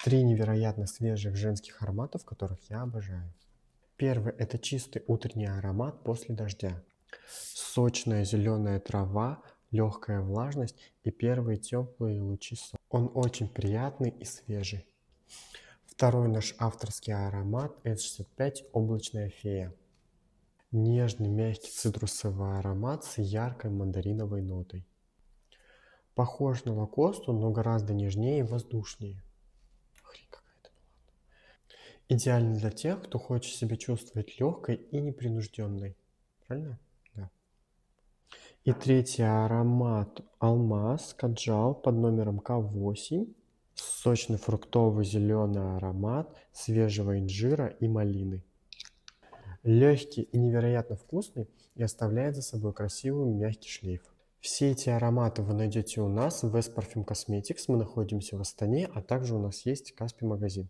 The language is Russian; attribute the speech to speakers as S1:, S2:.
S1: Три невероятно свежих женских ароматов, которых я обожаю. Первый – это чистый утренний аромат после дождя. Сочная зеленая трава, легкая влажность и первые теплые лучи солнца. Он очень приятный и свежий. Второй наш авторский аромат – S65 «Облачная фея». Нежный, мягкий цитрусовый аромат с яркой мандариновой нотой. Похож на лакосту, но гораздо нежнее и воздушнее. Хрень какая-то. Идеально для тех, кто хочет себя чувствовать легкой и непринужденной. Правильно? Да. И третий аромат алмаз каджал под номером К8. Сочный фруктовый зеленый аромат свежего инжира и малины. Легкий и невероятно вкусный и оставляет за собой красивый мягкий шлейф. Все эти ароматы вы найдете у нас в West Parfum Cosmetics. Мы находимся в Астане, а также у нас есть Каспий магазин.